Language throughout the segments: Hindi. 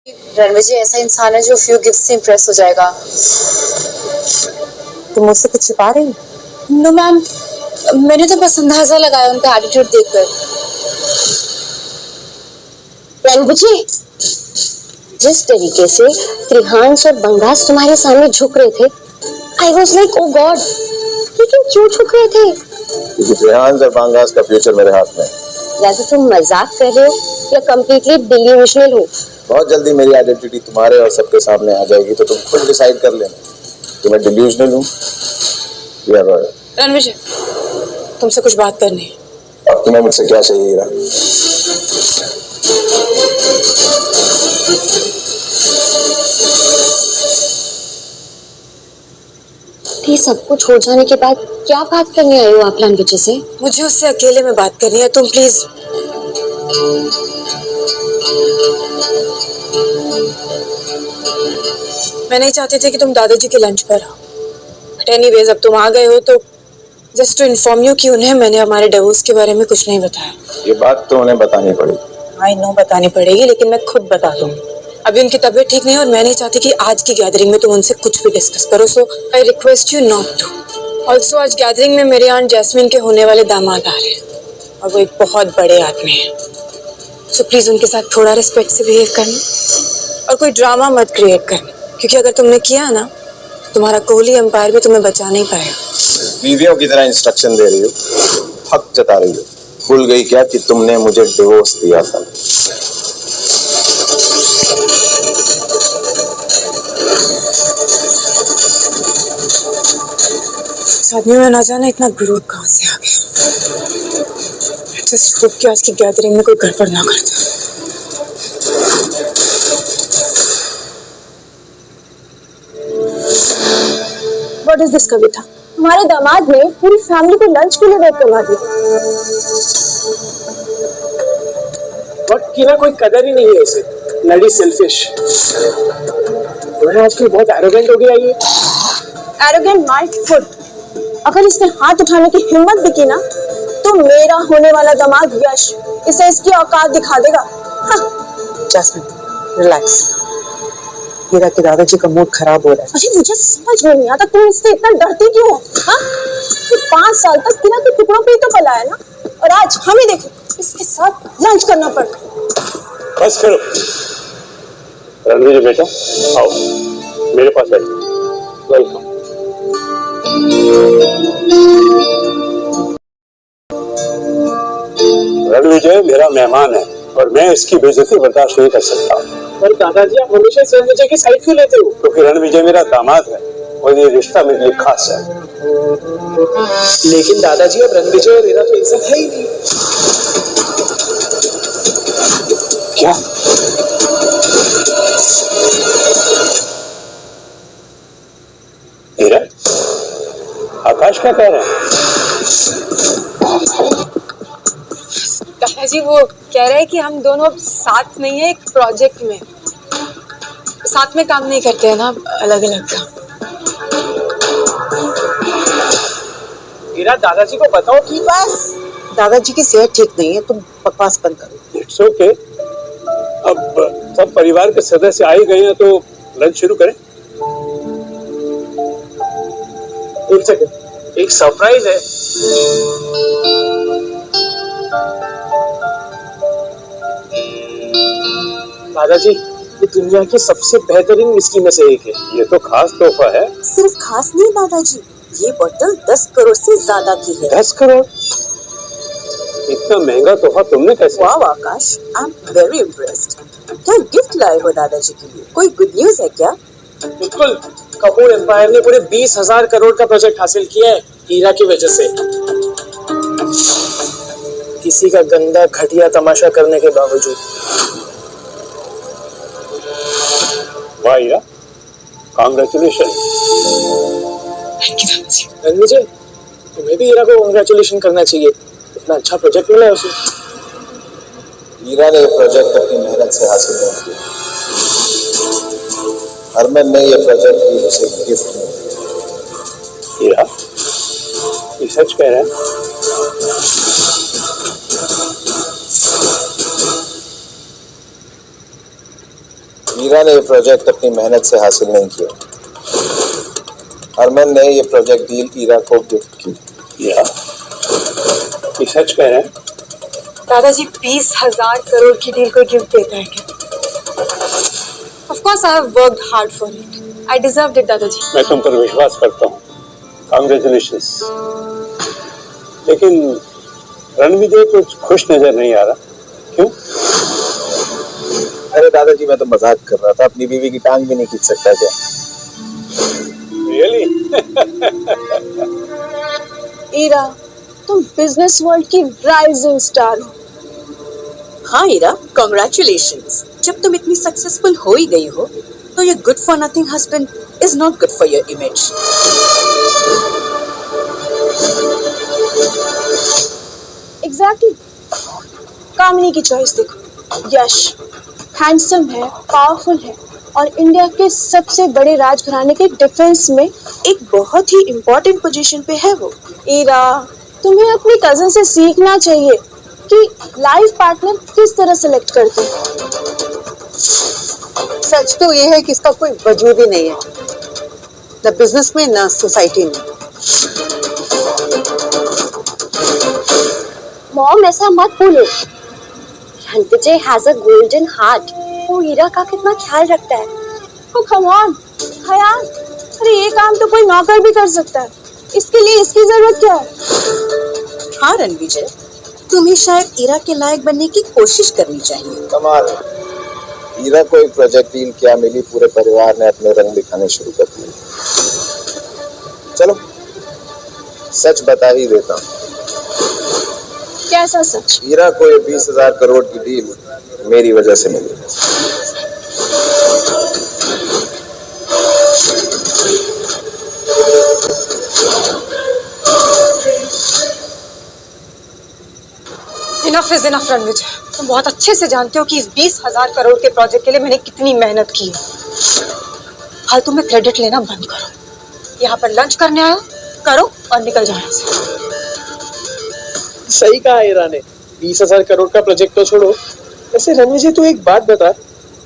रणवीर जी ऐसा इंसान है जो फ्यू गिफ्ट से इम्प्रेस हो जाएगा। तुम मुझसे कुछ छिपा रही हो? नो मैम, मैंने तो बस अंदाजा लगाया उनका एटीट्यूड देखकर। रणवीर जी, जिस तरीके से त्रिहांश और बंगास तुम्हारे सामने झुक रहे थे, I was like oh God, लेकिन क्यों झुक रहे थे? क्योंकि त्रिहांश और बंगास का फ्यूचर मेरे हाथ में। वैसे तुम मजाक कर रहे हो या कम्प्लीटली डिल्यूशनल हो? बहुत जल्दी मेरी आइडेंटिटी तुम्हारे और सबके सामने आ जाएगी, तो तुम खुद डिसाइड कर लेना कि मैं डिल्यूशनल हूँ या रॉयल। रणवीर जी, तुमसे कुछ बात करनी है। अब तुम्हें मुझसे क्या चाहिए हीरा? ये सब कुछ हो जाने के बाद क्या बात करने आई हो आप रणवीर से? मुझे उससे अकेले में बात करनी है, तुम प्लीज। मैं नहीं चाहती थी कि तुम दादाजी के लंच पर आओ, बट एनीवेज अब तुम आ गए हो तो जस्ट टू इन्फॉर्म यू कि उन्हें मैंने हमारे डिवोर्स के बारे में कुछ नहीं बताया। ये बात तो उन्हें बतानी पड़ेगी। आई नो बतानी पड़ेगी, लेकिन मैं खुद बता दूंगी। अभी उनकी तबीयत ठीक नहीं है और मैं नहीं चाहती कि आज की गैदरिंग में तुम उनसे कुछ भी डिस्कस करो, so I request you not to. Also आज गैदरिंग में मेरी आंट जैस्मिन के होने वाले दामाद आ रहे हैं और वो एक बहुत बड़े आदमी है, सो प्लीज उनके साथ थोड़ा रिस्पेक्ट से बिहेव करना और कोई ड्रामा मत क्रिएट करना, क्योंकि अगर तुमने किया ना, तुम्हारा कोहली एम्पायर भी तुम्हें बचा नहीं पाएगा। बीवियों की तरह इंस्ट्रक्शन दे रही हो, हक जता रही हो। भूल गई क्या कि तुमने मुझे डिवोर्स दिया था? इस आदमी में ना जाने इतना गुरूर कहाँ से आ गया। जस्ट होप कि आज की गैदरिंग में कोई गड़बड़ ना कर जाए। What is this कविता? हमारे दामाद ने पूरी फैमिली को लंच के लिए वेट करवा दिया। वक्त की ना कोई कदर ही नहीं है इसे, लड़ी सेल्फिश। आजकल बहुत एरोगेंट हो गया ये। Arrogant my foot. अगर इसने हाथ उठाने की हिम्मत भी की ना, तो मेरा होने वाला दामाद यश इसे इसकी औकात दिखा देगा। हाँ। Jasmine, relax. हीरा के दादाजी का मूड खराब हो रहा है। अरे मुझे समझ में नहीं आता तुम इससे इतना डरती क्यों हो? हाँ? 5 साल तक बिना के टुकड़ों पे ही तो पला है ना, और आज हमें देखो इसके साथ लंच करना पड़ता। बस करो रणवीर बेटा, आओ मेरे पास बैठो। वेलकम। रणविजय मेरा मेहमान है और मैं इसकी बेइज्जती बर्दाश्त नहीं कर सकता। पर दादाजी, आप हमेशा रणविजय की साइड क्यों लेते हो? क्योंकि रणविजय मेरा दामाद है और ये रिश्ता मेरे लिए खास है। लेकिन दादाजी, अब रणविजय और हीरा तो एक साथ है ही नहीं। क्या? हीरा, आकाश क्या कह रहे हैं? दादाजी वो कह रहे हैं कि हम दोनों अब साथ नहीं है, एक प्रोजेक्ट में साथ में काम नहीं करते हैं ना, अलग अलग काम। हीरा, दादाजी को बताओ कि बस, दादाजी की सेहत ठीक नहीं है, तुम बकवास बंद करो। It's okay. अब सब परिवार के सदस्य आ ही गए हैं तो लंच शुरू करें। एक सेकंड, एक सरप्राइज है। दादाजी, ये दुनिया की सबसे बेहतरीन विस्की में से एक है। ये तो खास तोहफा है। सिर्फ खास नहीं दादाजी, ये बोतल 10 करोड़ से ज्यादा की है। 10 करोड़? इतना महंगा तोहफा तुमने कैसे? वाह आकाश, आई एम वेरी इम्प्रेस्ड। क्या गिफ्ट लाए हो दादाजी के लिए? कोई गुड न्यूज है क्या? बिल्कुल, कपूर एम्पायर ने पूरे 20,000 करोड़ का प्रोजेक्ट हासिल किया है हीरा की वजह से। किसी का गंदा घटिया तमाशा करने के बावजूद। वाह हीरा, कांग्रेचुलेशन। रणविजय, तुम्हें भी हीरा को कांग्रेचुलेशन करना चाहिए, इतना अच्छा प्रोजेक्ट मिला है उसे। हीरा ने प्रोजेक्ट अपनी मेहनत से हासिल नहीं किया। हरमन ने ये प्रोजेक्ट भी उसे गिफ्ट में दिया। हीरा, ये सच कह रहे हैं? हीरा ने ये प्रोजेक्ट अपनी मेहनत से हासिल नहीं किया। हरमन ने ये प्रोजेक्ट डील हीरा को गिफ्ट की। या ये सच कह रहे हैं? दादाजी 20,000 करोड़ की डील को गिफ्ट देता है क्या? Of course I have worked hard for it. I deserved it, दादाजी। मैं तुम पर विश्वास करता हूँ। Congratulations। लेकिन रणविजय कुछ खुश नजर नहीं आ रहा, क्यों? अरे दादाजी, मैं तो मजाक कर रहा था। अपनी बीवी की टांग भी नहीं खींच सकता क्या? Really? ईरा, तुम बिजनेस वर्ल्ड की राइजिंग स्टार हो। हाँ ईरा, कॉन्ग्रेचुलेशंस। जब तुम इतनी सक्सेसफुल हो ही गई हो तो ये good for nothing husband is not good for your image. Exactly. Kamini की चॉइस देखो। यश हैंडसम है, पावरफुल है और इंडिया के सबसे बड़े राजघराने के डिफेंस में एक बहुत ही इम्पोर्टेंट पोजीशन पे है वो। ईरा, तुम्हें अपनी कजन से सीखना चाहिए कि लाइफ पार्टनर किस तरह सेलेक्ट करते हैं। सच तो ये है कि इसका कोई वजूद ही नहीं है, न बिजनेस में न सोसाइटी में। मॉम, ऐसा मत बोलो। Ranvijay has a golden heart. वो हीरा का कितना ख्याल रखता है। ओ कम ऑन, ख्याल? अरे ये काम तो कोई नौकर भी कर सकता है। इसके लिए इसकी जरूरत क्या है? हाँ रणविजय, तुम्हें शायद ईरा के लायक बनने की कोशिश करनी चाहिए। कमाल है। हीरा को एक प्रोजेक्ट डील क्या मिली, पूरे परिवार ने अपने रंग दिखाने शुरू कर दिए। चलो सच बता ही देता हूँ। कैसा सच? हीरा को ये 20,000 करोड़ की डील मेरी वजह से मिली। Enough is enough, Ranvijay. तुम बहुत अच्छे से जानते हो कि इस 20,000 करोड़ के प्रोजेक्ट के लिए मैंने कितनी मेहनत की है। फालतू में क्रेडिट लेना बंद करो। यहाँ पर लंच करने आए हो, करो और निकल जाओ यहाँ से। सही कहा हीरा ने। 20,000 करोड़ का प्रोजेक्ट तो छोड़ो। वैसे रणविजय, तू एक बात बता,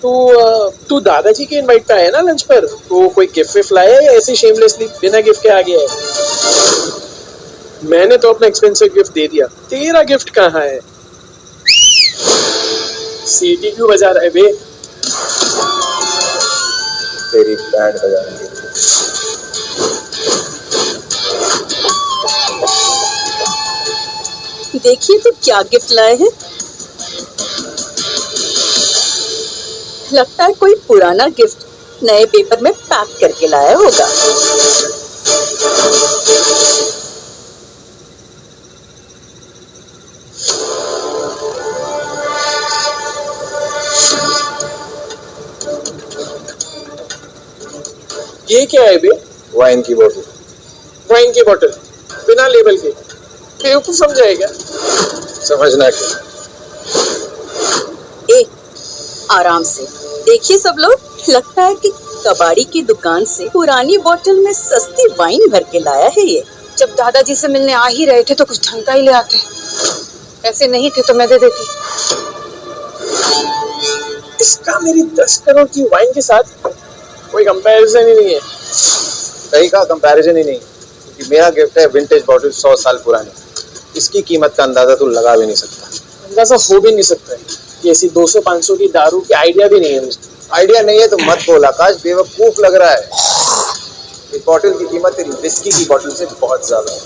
तू दादाजी के इनवाइट पे आया ना लंच पर, तो कोई गिफ्ट विफ्ट लाया या ऐसे शेमलेसली बिना गिफ्ट के आ गया है? मैंने तो अपना एक्सपेंसिव गिफ्ट दे दिया, तेरा गिफ्ट कहाँ है? सीटी क्यों बजा रहा है बे? तेरी बैंड बजाएंगे। देखिए तो क्या गिफ्ट लाए हैं। लगता है कोई पुराना गिफ्ट नए पेपर में पैक करके लाया होगा। ये क्या है बे? वाइन की बोतल। वाइन की बोतल बिना लेबल के? बेवकूफ समझाएगा। समझना क्या? आराम से देखिए सब लोग, लगता है कि कबाड़ी की दुकान से पुरानी बोतल में सस्ती वाइन भर के लाया है ये। जब दादाजी से मिलने आ ही रहे थे तो कुछ ढंग का ही ले आते। ऐसे नहीं थे तो मैं दे देती। इसका मेरी 10 करोड़ की वाइन के साथ कोई कंपैरिजन ही नहीं है। सही कहा, कंपैरिजन ही नहीं, क्योंकि मेरा गिफ्ट है विंटेज बॉटल 100 साल पुरानी। इसकी कीमत का अंदाजा तो लगा भी नहीं सकता। अंदाजा हो भी नहीं सकता है। ये ऐसी 200-500 की दारू की आइडिया भी नहीं है मुझे। आइडिया नहीं है तो मत बोल आकाश, बेवकूफ लग रहा है। इस बॉटल की कीमत तेरी विस्की की बॉटल से बहुत ज्यादा है।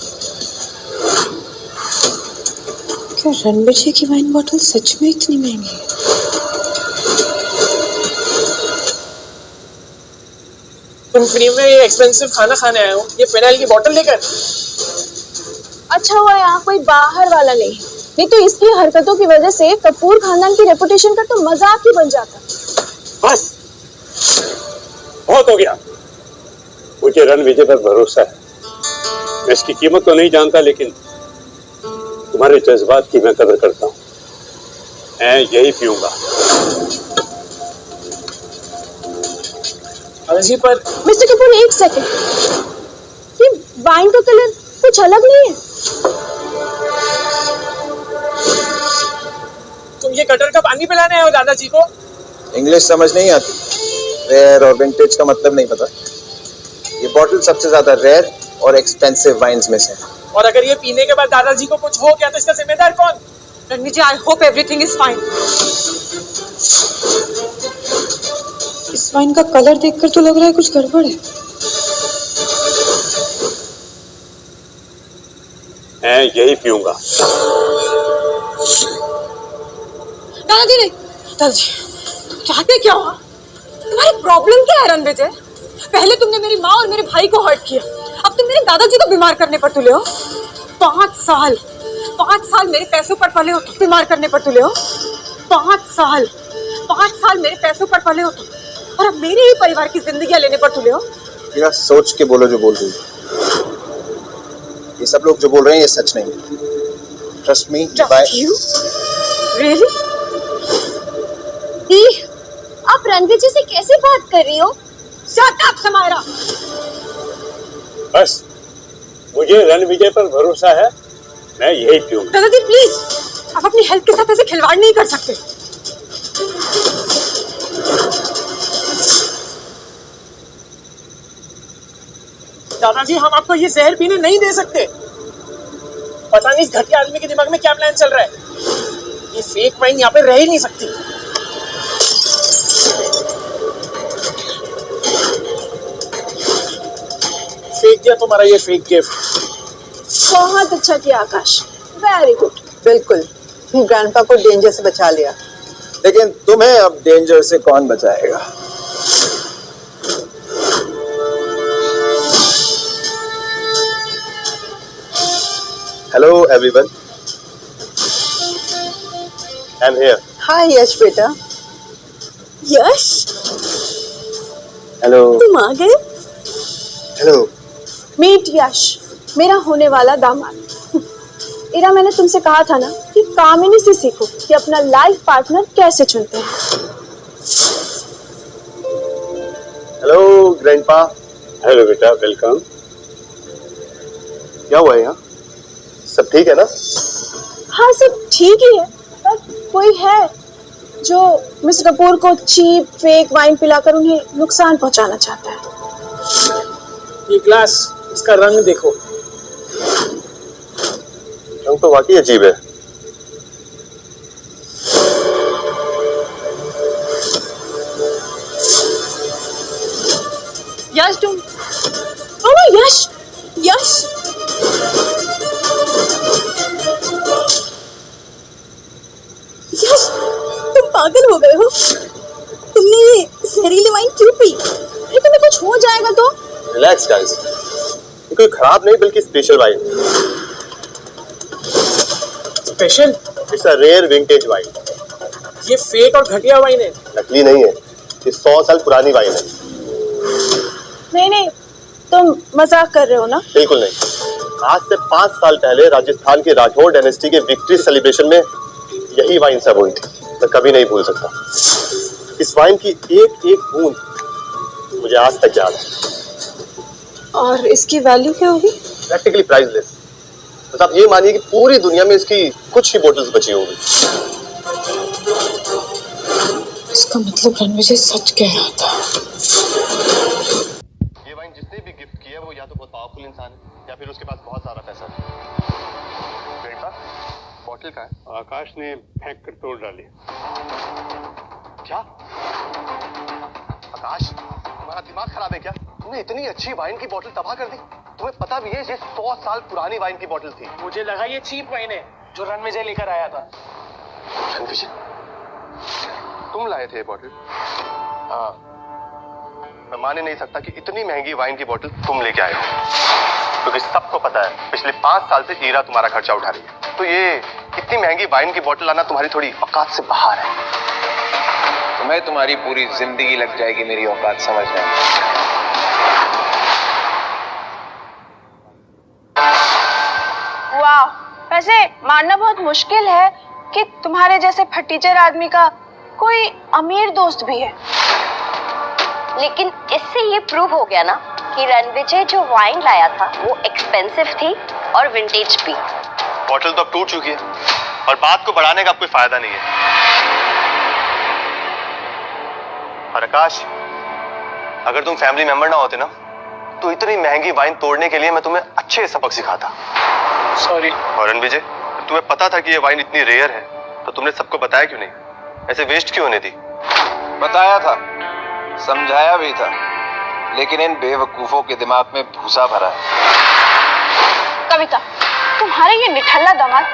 क्या रणविजय की वाइन बॉटल सच में इतनी महंगी है? तुम फ्री में ये एक्सपेंसिव खाना खाने आए हो, ये फिनाइल की बोतल लेकर? अच्छा हुआ यहाँ कोई बाहर वाला नहीं तो इसकी हरकतों की वजह से कपूर खानदान की रेपुटेशन का तो मजाक ही बन जाता। बस बहुत हो गया। मुझे रणविजय पर भरोसा है। मैं इसकी कीमत तो नहीं जानता, लेकिन तुम्हारे जज्बात की मैं कदर करता हूँ। मैं यही पीऊंगा। जी पर मिस्टर कपूर, एक सेकंड, ये वाइन का कलर कुछ अलग नहीं है? तुम ये कटर का पानी पिलाने आए हो दादाजी को? इंग्लिश समझ नहीं आती? रेयर और विंटेज का मतलब नहीं पता। ये बॉटल सबसे ज्यादा रेयर और एक्सपेंसिव वाइन्स में से है। और अगर ये पीने के बाद दादाजी को कुछ हो गया तो इसका जिम्मेदार कौन? Ranveer ji, I hope everything is fine. इस वाइन का कलर देखकर तो लग रहा है कुछ गड़बड़ है। मैं यही पीऊंगा। दादाजी नहीं, दादाजी चाहते क्या हो? तुम्हारी प्रॉब्लम क्या है रणवीर जी? पहले तुमने मेरी माँ और मेरे भाई को हर्ट किया, अब तुम मेरे दादाजी को बीमार करने पर तुले हो। 5 साल मेरे पैसों पर पले हो तुम, बीमार करने पर तुले हो। 5 साल मेरे पैसों पर पले हो तुम, और अब मेरे ही परिवार की जिंदगियां लेने पर तुले हो। मेरा सोच के बोलो जो बोल रही हो। ये सब लोग जो बोल रहे हैं ये सच नहीं है। Trust me. रियली? आप रणवीर जी से कैसे बात कर रही हो? Shut up Samaira. बस मुझे रणविजय पर भरोसा है, मैं यही पीऊंगा। दादाजी प्लीज, आप अपनी हेल्थ के साथ ऐसे खिलवाड़ नहीं कर सकते। दादाजी हम आपको ये जहर पीने नहीं दे सकते। पता नहीं इस घटिया आदमी के दिमाग में क्या प्लान चल रहा है। ये फेक वाइन यहाँ पे रह ही नहीं सकती। फेक दिया तुम्हारा ये फेक गिफ्ट। बहुत अच्छा किया आकाश, वेरी गुड। बिल्कुल, ग्रैंडपा को डेंजर से बचा लिया। लेकिन तुम्हें अब डेंजर से कौन बचाएगा? Hello everyone, I am here. Hi Yash बेटा। यश, हेलो। तुम आ गए? हेलो। मीट यश, मेरा होने वाला दामाद। इरा, मैंने तुमसे कहा था ना कि कामिनी से सीखो कि अपना लाइफ पार्टनर कैसे चुनते हैं। Hello grandpa. हेलो बेटा, वेलकम। क्या हुआ है यहाँ? सब ठीक है ना? हाँ, सब ठीक ही है, पर कोई है जो मिस कपूर को चीप फेक वाइन पिलाकर उन्हें नुकसान पहुंचाना चाहता है। ये ग्लास, इसका रंग देखो। रंग तो वाकई अजीब है। यश तुम, ओह यश, यश, यश, तुम पागल हो गए हो? तुमने ये जहरीली वाइन क्यों पी? अरे तुम्हें कुछ हो जाएगा तो? रिलैक्स गाइस, ये कोई खराब नहीं बल्कि special wine. Special? It's a rare vintage wine. ये फेक और घटिया वाइन है। नकली नहीं है, ये 100 साल पुरानी वाइन है। नहीं नहीं, तुम मजाक कर रहे हो ना? बिल्कुल नहीं। आज से 5 साल पहले राजस्थान की राठौर डायनेस्टी के विक्ट्री सेलिब्रेशन में यही वाइन सर्व हुई थी। मैं कभी नहीं भूल सकता। इस वाइन की एक एक बूंद मुझे आज तक याद है। और इसकी वैल्यू क्या होगी? Practically priceless. बस आप ये मानिए कि पूरी दुनिया में इसकी कुछ ही बोतल्स बची होंगी। इसका मतलब रणवीर जी सच कह रहा था। ये वाइन जिसने भी गिफ्ट किया वो या तो बहुत पावरफुल इंसान है या फिर उसके पास बहुत सारा पैसा है। बेटा, बॉटल कहाँ है? आकाश ने फेंक कर तोड़ डाली। क्या? आकाश, तुम्हारा दिमाग खराब है क्या? तुमने इतनी अच्छी वाइन की बोतल तबाह कर दी। तुम्हें पता भी है ये 100 साल पुरानी वाइन की बोतल थी। मुझे लगा ये चीप वाइन है जो रणविजय लेकर आया था। रणविजय, तुम लाए थे ये बोतल? हाँ। मैं मान ही नहीं सकता कि इतनी महंगी वाइन की बोतल तुम लेके आए हो, क्योंकि सबको पता है पिछले 5 साल से ईरा तुम्हारा खर्चा उठा रही है। तो ये इतनी महंगी वाइन की बोतल लाना तुम्हारी थोड़ी औकात से बाहर है। तुम्हें तुम्हारी पूरी जिंदगी लग जाएगी मेरी औकात समझने में। वाह, वैसे मानना बहुत मुश्किल है कि तुम्हारे जैसे फटीचर आदमी का कोई अमीर दोस्त भी है। लेकिन इससे ये प्रूव हो गया ना कि रणविजय जो वाइन लाया था वो एक्सपेंसिव थी और विंटेज भी। बोतल तो अब टूट चुकी है और बात को बढ़ाने का अब कोई फायदा नहीं है। और आकाश, अगर तुम फैमिली मेंबर ना होते ना तो इतनी महंगी वाइन तोड़ने के लिए मैं तुम्हें अच्छे सबक सिखाता। सॉरी। और रणविजय, तुम्हें पता था कि ये वाइन इतनी रेयर है तो तुमने सबको बताया क्यों नहीं? ऐसे वेस्ट क्यों होने दी? बताया था, समझाया भी था, लेकिन इन बेवकूफों के दिमाग में भूसा भरा है। कविता, तुम्हारे ये निठल्ला दामाद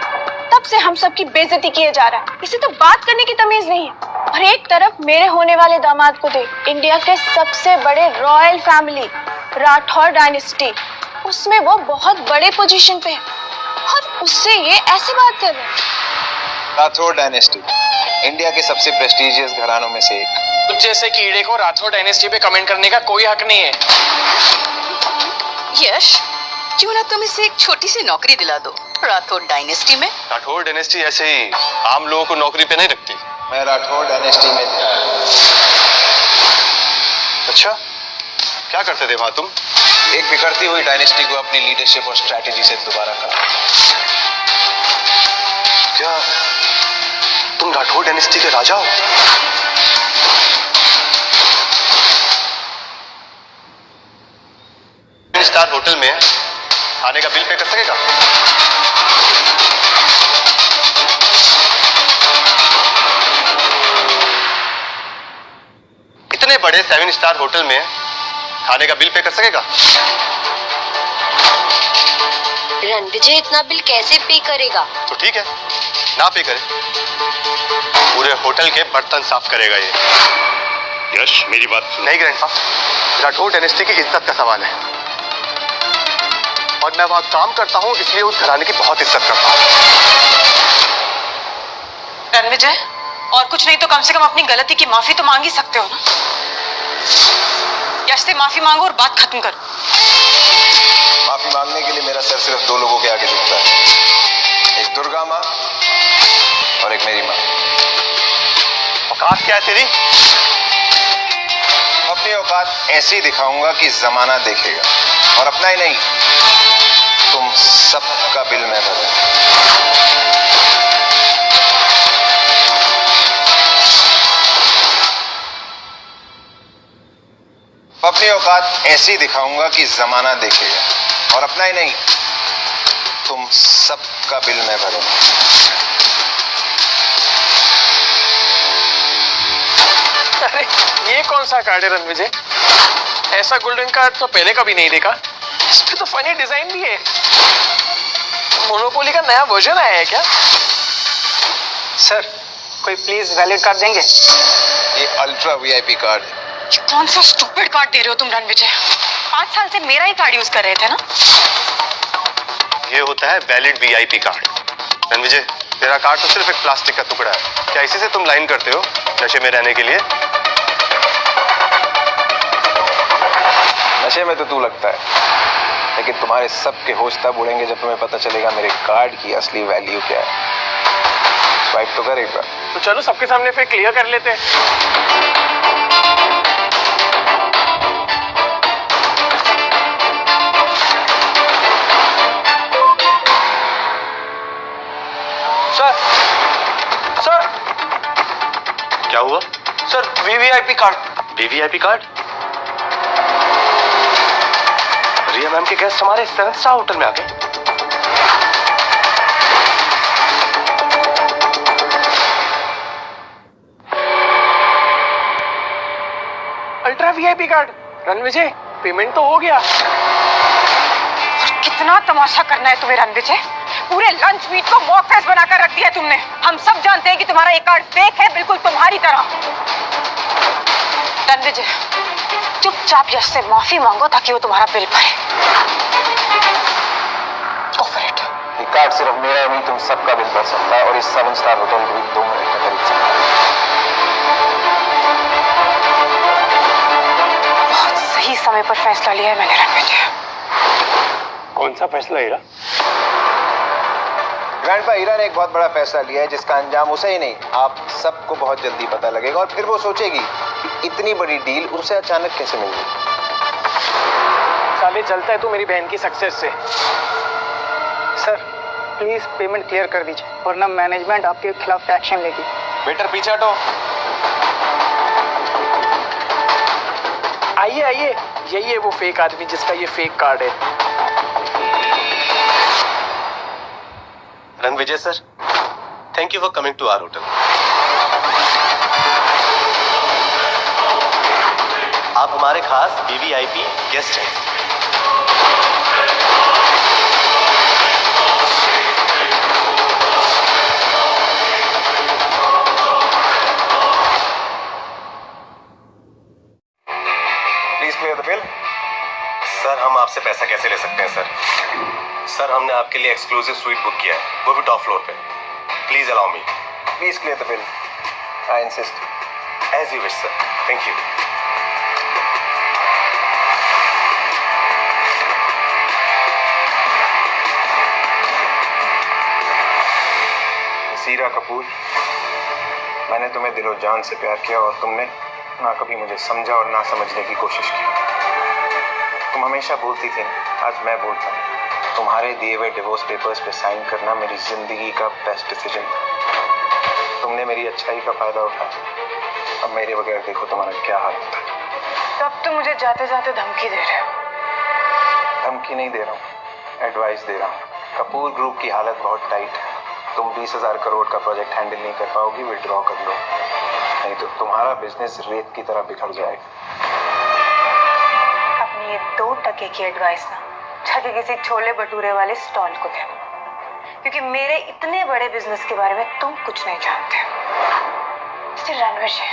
तब से हम सबकी बेइज्जती किए जा रहा है। इसे तो बात करने की तमीज नहीं है। और एक तरफ मेरे होने वाले दामाद को देख, इंडिया के सबसे बड़े रॉयल फैमिली राठौर डायनेस्टी, उसमें वो बहुत बड़े पोजीशन पे है और उससे ये ऐसे बात कर रहे हैं। राठौर डायनेस्टी इंडिया के सबसे प्रेस्टिजियस घरानों में से एक। कुछ जैसे कीड़े को राठौर डायनेस्टी पे कमेंट करने का कोई हक नहीं है। यश, क्यों ना तुम इसे एक छोटी सी नौकरी दिला दो राठौर डायनेस्टी में। राठौर डायनेस्टी ऐसे ही आम लोगों को नौकरी पे नहीं रखती। मैं राठौर डायनेस्टी में था। अच्छा, क्या करते थे वहां तुम? एक बिगड़ती हुई डायनेस्टी को अपनी लीडरशिप और स्ट्रैटेजी से दोबारा करा। क्या तुम राठौर डायनेस्टी के राजा हो? स्टार होटल में खाने का बिल पे कर सकेगा? इतने बड़े 7 स्टार होटल में खाने का बिल पे कर सकेगा? रणविजय इतना बिल कैसे पे करेगा? तो ठीक है, ना पे करे, पूरे होटल के बर्तन साफ करेगा ये। यश, मेरी बात सुन। नहीं ग्रैंडपा, राठौर डायनेस्टी की इज्जत का सवाल है और मैं वहां काम करता हूं, इसलिए उस घराने की बहुत इज्जत करता हूं। रणविजय, और कुछ नहीं तो कम से कम अपनी गलती की माफी तो मांग ही सकते हो ना। यश से माफी मांगो और बात खत्म करो। माफी मांगने के लिए मेरा सर सिर्फ 2 लोगों के आगे झुकता है, एक दुर्गा माँ और एक मेरी माँ। औकात क्या है तेरी? अपनी औकात ऐसी दिखाऊंगा कि जमाना देखेगा, और अपना ही नहीं, तुम सबका बिल मैं भरूंगा। अपनी औकात ऐसी दिखाऊंगा कि जमाना देखेगा, और अपना ही नहीं, तुम सबका बिल मैं भरूंगा। अरे ये कौन सा कार्ड है रणविजय? ऐसा गोल्डन कार्ड तो पहले कभी नहीं देखा। इस पे तो फनी डिजाइन भी है। मोनोपोली का नया वर्जन आया है क्या? सर, कोई प्लीज वैलिड कार्ड देंगे? ये अल्ट्रा वीआईपी कार्ड है। कौन सा स्टूपिड कार्ड दे रहे हो तुम रणविजय? 5 साल से मेरा ही कार्ड यूज कर रहे थे ना। ये होता है वैलिड वीआईपी कार्ड। रणविजय, तेरा कार्ड तो सिर्फ एक प्लास्टिक का टुकड़ा है। क्या इसी से तुम लाइन करते हो नशे में रहने के लिए? नशे में तो तू लगता है, लेकिन तुम्हारे सबके होश तब उड़ेंगे जब तुम्हें पता चलेगा मेरे कार्ड की असली वैल्यू क्या है। स्वाइप तो कर एक बार। तो चलो सबके सामने फिर क्लियर कर लेते हैं। सर, क्या हुआ? Sir VVIP card. VVIP card? Riya ma'am के गेस्ट हमारे 7 स्टार होटल में आ गए। Ultra VIP card. Ranvijay, payment तो हो गया। कितना तमाशा करना है तुम्हें रणविजय? पूरे लंच मीट को मॉक फेस्ट बनाकर रख दिया तुमने। हम सब जानते हैं कि तुम्हारा ये कार्ड फेक है, बिल्कुल तुम्हारी तरह। रणविजय, चुपचाप यश से माफी मांगो ताकि वो तुम्हारा बिल भरे। Go for it. ये कार्ड सिर्फ मेरा नहीं, तुम सबका बिल भर सकता है, और इस 7 स्टार होटल को भी 2 मिनट में खरीद सकता है। बहुत सही समय पर फैसला लिया है मैंने रणविजय। कौन सा फैसला हीरा? ग्रैंडपा हीरा ने एक बहुत बड़ा फैसला लिया है जिसका अंजाम उसे ही नहीं, आप सबको बहुत जल्दी पता लगेगा, और फिर वो सोचेगी कि इतनी बड़ी डील उसे अचानक कैसे मिल गई। साले चलता है तू मेरी बहन की सक्सेस से। सर, प्लीज पेमेंट क्लियर कर दीजिए, वरना मैनेजमेंट आपके खिलाफ एक्शन लेगी। बेटर पीछे हटो। आइए आइए, यही है वो फेक आदमी जिसका ये फेक कार्ड है। Ranvijay sir, thank you for coming to our hotel. आप हमारे खास वीवीआईपी गेस्ट हैं। Please clear the bill. Sir, हम आपसे पैसा कैसे ले सकते हैं सर? सर, हमने आपके लिए एक्सक्लूसिव स्वीट बुक किया है, वो भी टॉप फ्लोर पे। Please allow me. Please clear the bill, I insist. As you wish sir, thank you. Sira Kapoor, मैंने तुम्हें दिलो जान से प्यार किया और तुमने ना कभी मुझे समझा और ना समझने की कोशिश की। तुम हमेशा बोलती थी, आज मैं बोलता हूँ, तुम्हारे दिए हुए डिवोर्स पेपर्स पे साइन करना मेरी जिंदगी का बेस्ट डिसीजन था। तुमने मेरी अच्छाई का फायदा उठाया। अब मेरे बगैर देखो तुम्हारा क्या हाल होता है। तब तो मुझे जाते जाते धमकी दे रहे हो। धमकी नहीं दे रहा हूँ, एडवाइस दे रहा हूँ। कपूर ग्रुप की हालत बहुत टाइट है। तुम 20,000 करोड़ का प्रोजेक्ट हैंडल नहीं कर पाओगी, विड्रॉ कर लो, नहीं तो तुम्हारा बिजनेस रेत की तरह बिखर जाएगा। अपनी ये 2 टके की एडवाइस ना जाके किसी छोले भटूरे वाले स्टॉल को दे, क्योंकि मेरे इतने बड़े बिजनेस के बारे में तुम कुछ नहीं जानते हो। मिस्टर रणविजय,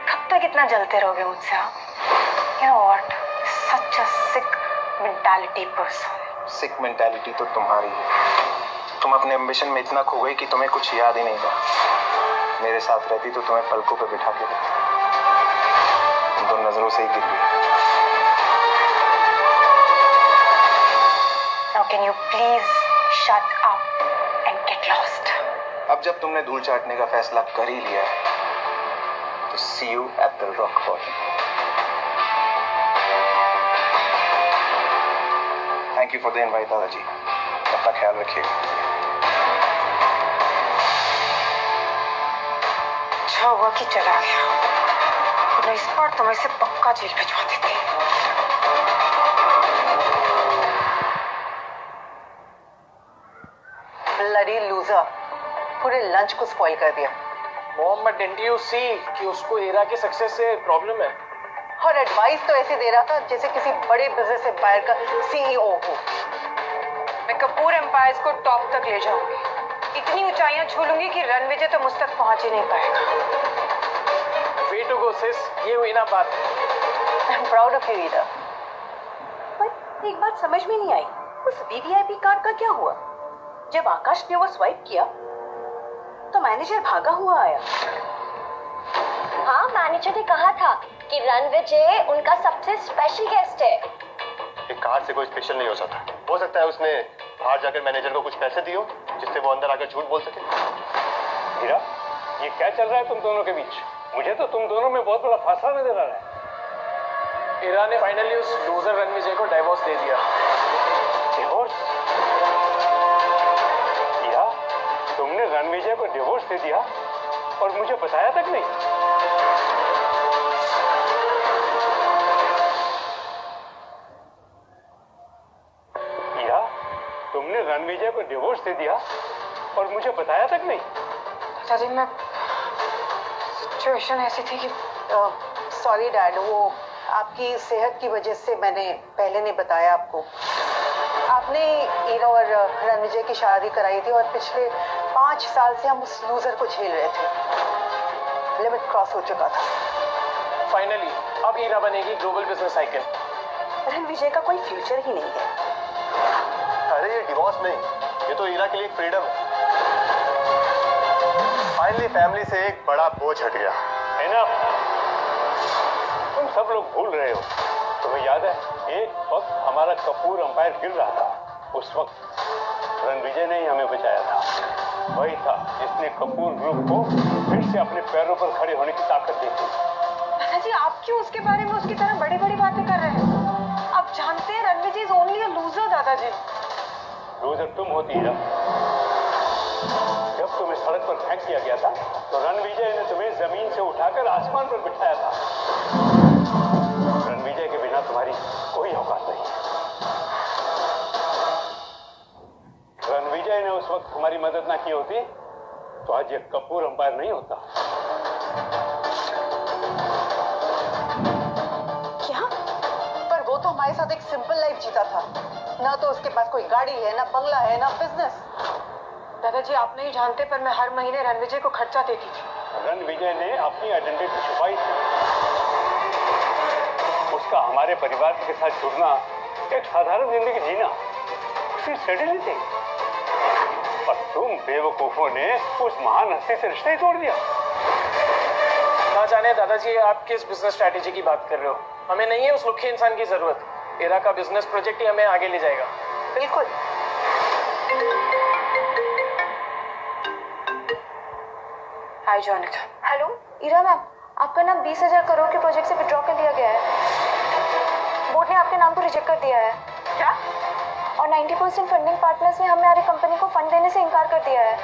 कब तक इतना जलते रहोगे मुझसे? आप, you know what, such a sick mentality person। Sick mentality तो तुम्हारी है। तुम अपने एम्बिशन में इतना खो गई कि तुम्हें कुछ याद ही नहीं था। मेरे साथ रहती तो तुम्हें पलकों पे बिठा के रखती। तुम तो नजरों से ही गिर गई। Now can you please shut up and get lost? अब जब तुमने धूल चाटने का फैसला कर ही लिया है, तो see you at the rock bottom। Thank you for the invite, दादाजी। अपना ख्याल रखिए। अच्छा हुआ कि चला गया, वरना इस बार तो मैं इसे पक्का जेल भिजवा देती। ब्लडी लूजर, पूरे लंच को स्पॉइल कर दिया। Mom, but didn't you see कि उसको हीरा की सक्सेस से प्रॉब्लम है? और एडवाइस तो ऐसे दे रहा था जैसे किसी बड़े बिजनेस एम्पायर का सीईओ हो। मैं कपूर एम्पायर्स को टॉप तक ले जाऊंगी, इतनी ऊंचाइयां छू लूंगी कि रणविजय तो मुझ तक पहुंच ही नहीं पाएगा। वे टू गो सिस, ये हुई ना बात। I am proud of you Heera. पर एक बात समझ में नहीं आई, उस वीवीआईपी कार्ड का क्या हुआ? जब आकाश ने वो स्वाइप किया तो मैनेजर भागा हुआ आया। हाँ, मैनेजर ने कहा था कि रणविजय उनका सबसे स्पेशल गेस्ट है। एक कार्ड से कोई स्पेशल नहीं हो सकता। हो सकता है उसने बाहर जाकर मैनेजर को कुछ पैसे दिए हो, जिससे वो अंदर आकर झूठ बोल सके। हीरा, ये क्या चल रहा है तुम दोनों के बीच? मुझे तो तुम दोनों में बहुत बड़ा फासला नजर आ रहा है। हीरा ने फाइनली उस लूजर रणविजय को डाइवोर्स दे दिया। डिवोर्स? हीरा, तुमने रणविजय को डिवोर्स दे दिया और मुझे बताया तक नहीं? हीरा, तुमने रणविजय को डिवोर्स दे दिया और मुझे बताया तक नहीं? दादाजी, मैं सिचुएशन ऐसी थी कि सॉरी डैड, वो आपकी सेहत की वजह से मैंने पहले नहीं बताया आपको। आपने हीरा और रणविजय की शादी कराई थी और पिछले 5 साल से हम उस लूजर को झेल रहे थे। लिमिट क्रॉस हो चुका था। फाइनली अब हीरा बनेगी ग्लोबल बिजनेस आइकन। रणविजय का कोई फ्यूचर ही नहीं है। अरे ये डिवोर्स नहीं, ये तो हीरा के लिए फ्रीडम है। फाइनली फैमिली से एक बड़ा बोझ हट गया। Enough! तुम सब लोग भूल रहे हो। तुम्हें याद है, एक वक्त हमारा कपूर एम्पायर गिर रहा था। उस वक्त रणविजय ने ही हमें बचाया था। वही था जिसने कपूर ग्रुप को फिर से अपने पैरों पर खड़े होने की ताकत दी थी। दादाजी, आप क्यों उसके बारे में उसकी तरह बड़ी बड़ी बातें कर रहे हैं? आप जानते हैं Ranvijay is only a loser. दादाजी, लूजर तुम होती है। जब तुम्हें सड़क पर फेंक दिया गया था तो रणविजय ने तुम्हें जमीन से उठाकर आसमान पर बिठाया था। वक्त हमारी मदद ना की होती तो आज ये कपूर अंपायर नहीं होता। क्या? पर वो तो हमारे साथ एक सिंपल लाइफ जीता था, ना तो उसके पास कोई गाड़ी है, ना बंगला है, ना बिजनेस। दादाजी आप नहीं जानते पर मैं हर महीने रणविजय को खर्चा देती थी। रणविजय ने अपनी आइडेंटिटी छुपाई थी। उसका हमारे परिवार के साथ जुड़ना, एक साधारण जिंदगी जीना उसकी स्ट्रेटेजी थी। और तुम बेवकूफों ने उस महान हस्ती से रिश्ता ही तोड़ दिया। ना जाने दादाजी आप किस बिजनेस स्ट्रैटेजी की बात कर रहे हो। हमें नहीं है उस लुखे इंसान की जरूरत। इरा का बिजनेस प्रोजेक्ट ही हमें आगे ले जाएगा। बिल्कुल। हाय जॉनिका। हेलो इरा मैम, आपका नाम 20,000 करोड़ के प्रोजेक्ट से विड्रॉ कर लिया गया है। बोर्ड ने आपके नाम को रिजेक्ट कर दिया है। क्या? और 90% फंडिंग पार्टनर्स ने हमारी कंपनी को फंड देने से इनकार कर दिया है।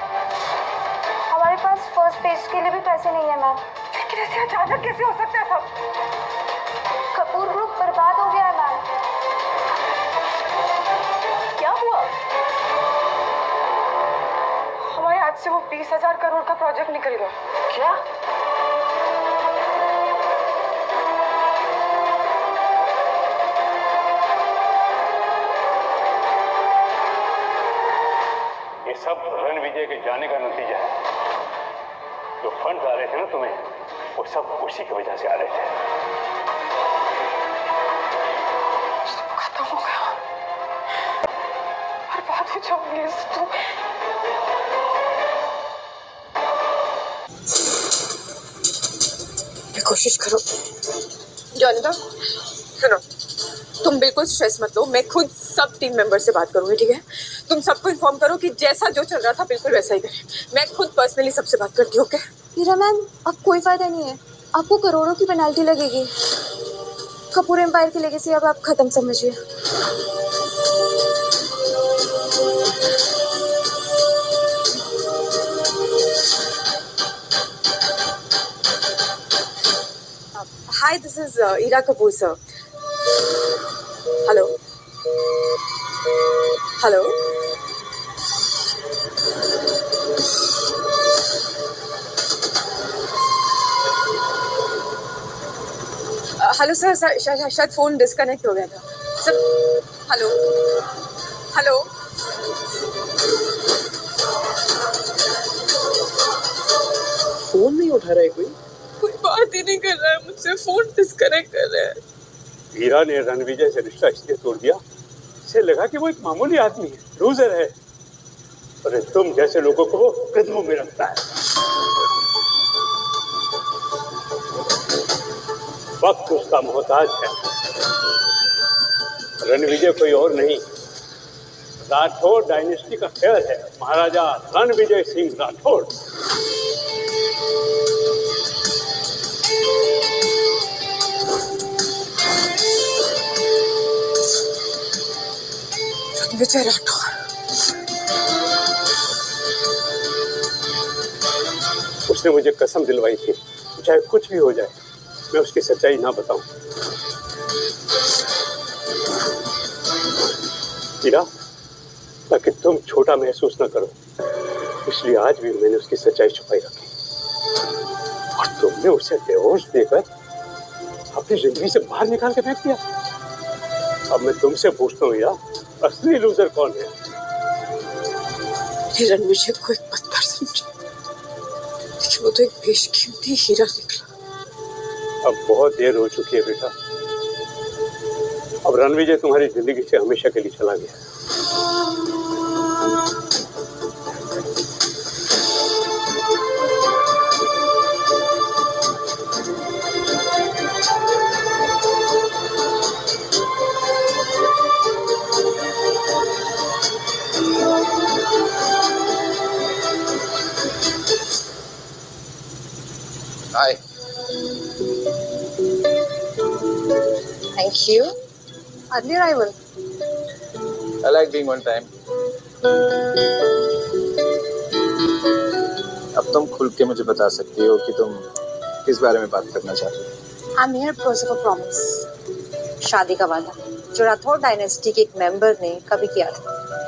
हमारे पास फर्स्ट फेज के लिए भी पैसे नहीं है मैम। लेकिन ऐसे अचानक कैसे हो सकता है सब? कपूर ग्रुप बर्बाद हो गया है मैम। क्या हुआ? हमारे हाथ से वो 20,000 करोड़ का प्रोजेक्ट निकल गया। क्या? ये सब रणविजय के जाने का नतीजा है। जो फंड आ रहे थे ना तुम्हें, वो सब उसी की वजह से आ रहे थे। सब खत्म हो गया, बर्बाद हो जाऊंगी तो। कोशिश करो। जॉनिका सुनो, तुम बिल्कुल स्ट्रेस मत लो, मैं खुद सब टीम मेंबर से बात करूंगी, ठीक है? तुम सबको इन्फॉर्म करो कि जैसा जो चल रहा था बिल्कुल वैसा ही करें। मैं खुद पर्सनली सबसे बात करती हूँ। ओके हीरा मैम, अब कोई फायदा नहीं है, आपको करोड़ों की पेनाल्टी लगेगी। कपूर एम्पायर की लेगेसी अब आप खत्म समझिए। Hi, this is Ira Kapoor, sir. Hello. Hello. Hello sir, शायद फोन डिस्कनेक्ट हो गया था सर। Hello hello. फोन नहीं उठा रहा है कोई बात ही नहीं कर रहा है मुझसे, फोन डिस्कनेक्ट कर रहा है। हीरा ने रणविजय से रिश्ता इसलिए तोड़ दिया, इसे लगा कि वो एक मामूली आदमी है, लूजर है। और तुम जैसे लोगों को वो कदमों में रखता है। वक्त उसका मोहताज है। रणविजय कोई और नहीं, राठौड़ डायनेस्टी का खैर है, महाराजा रणविजय सिंह राठौड़। विजय राठौर। उसने मुझे कसम दिलवाई थी, चाहे कुछ भी हो जाए मैं उसकी सच्चाई ना बताऊं। हीरा, ताकि तुम छोटा महसूस ना करो, इसलिए आज भी मैंने उसकी सच्चाई छुपाई रखी। और तुमने उसे डिवोर्स देकर अपनी जिंदगी से बाहर निकाल के फेंक दिया। अब मैं तुमसे पूछता हूँ हीरा, असली लूजर कौन है? रणविजय को एक पत्थर समझा, लेकिन वो तो एक बेशकीमती हीरा निकला। अब बहुत देर हो चुकी है बेटा। अब रणविजय तुम्हारी जिंदगी से हमेशा के लिए चला गया। Hi. Thank you. Early arrival. I like being on time. अब तुम खुल के मुझे बता सकती हो कि तुम किस बारे में बात करना चाहती हो। I'm here because of a promise. शादी का वादा जो राठौड़ डायनेस्टी के एक मेंबर ने कभी किया था।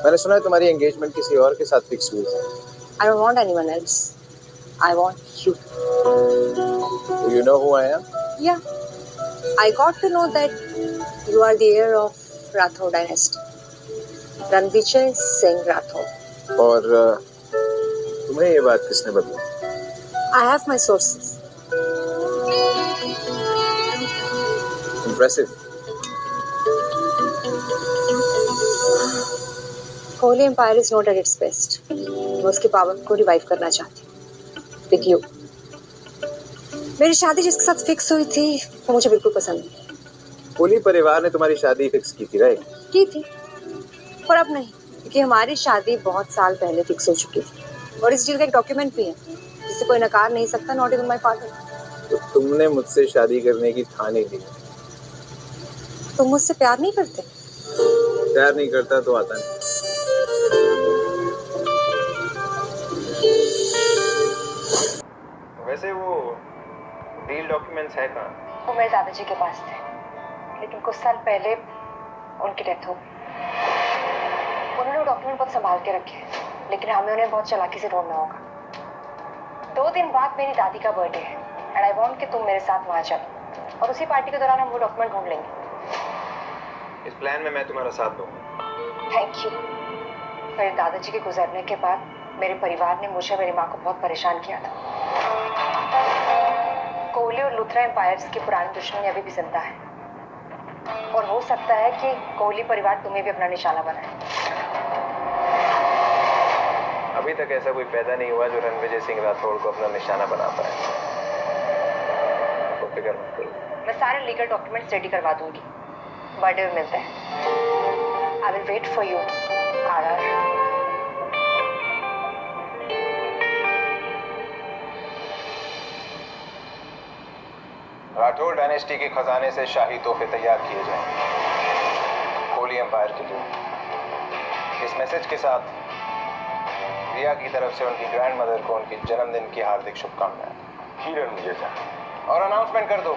मैंने सुना है तुम्हारी एंगेजमेंट किसी और के साथ फिक्स हुई है। I don't want anyone else. I want you. Do you know who I am? Yeah. I got to know that you are the heir of Rathod dynasty. Ranvijay Singh Rathod. और तुम्हें ये बात किसने बताई? I have my sources. Impressive. Kohli Empire is not at its best. वो उसके पावर को रिवाइव करना चाहती है। With you. मेरी शादी जिसके साथ फिक्स हुई थी वो मुझे बिल्कुल पसंद नहीं। कोहली परिवार ने तुम्हारी शादी फिक्स की थी, राइट? की थी, पर अब नहीं, क्योंकि हमारी शादी बहुत साल पहले फिक्स हो चुकी थी और इस डील का एक डॉक्यूमेंट भी है जिसे कोई नकार नहीं सकता, नॉट इवन माय फादर। तो तुमने मुझसे शादी करने की ठान ही ली। तुम मुझसे प्यार नहीं करते? प्यार नहीं करता तो आता नहीं। वैसे वो डील डॉक्यूमेंट्स है कहाँ? वो मेरे दादाजी के पास थे, लेकिन कुछ साल पहले उनकी डेथ हो गई। उन्होंने वो डॉक्यूमेंट बहुत संभाल के रखे, लेकिन हमें उन्हें बहुत चालाकी से ढूंढना होगा। 2 दिन बाद मेरी दादी का बर्थडे है एंड आई वांट कि तुम मेरे साथ वहाँ चलो और उसी पार्टी के दौरान हम वो डॉक्यूमेंट ढूंढ लेंगे। इस प्लान में मैं तुम्हारा साथ दूंगा। Thank you. मेरे दादाजी के गुजरने के बाद मेरे परिवार ने मुझे मेरी माँ को बहुत परेशान किया था। कोहली और लुथरा एम्पायर्स की पुरानी दुश्मनी अभी भी जिंदा है और हो सकता है कि कोहली परिवार तुम्हें भी अपना निशाना बनाए। अभी तक ऐसा कोई पैदा नहीं हुआ जो रणविजय सिंह राठौड़ को अपना निशाना बना पाए। तो फिक्र मत करो, मैं सारे लीगल डॉक्यूमेंट्स रेडी करवा दूंगी। बर्थडे में मिलते हैं। I will wait for you R. Rathore dynasty के खजाने से शाही तोहफे तैयार किए जाएंगे कोहली एम्पायर के लिए। इस मैसेज के साथ रिया की तरफ से उनकी ग्रैंड मदर को उनके जन्मदिन की हार्दिक शुभकामनाएं। किरण मुझे और अनाउंसमेंट कर दो,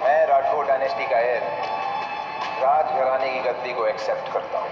मैं राठौड़ डायनेस्टी का हेयर राजघराने की गद्दी को एक्सेप्ट करता हूँ।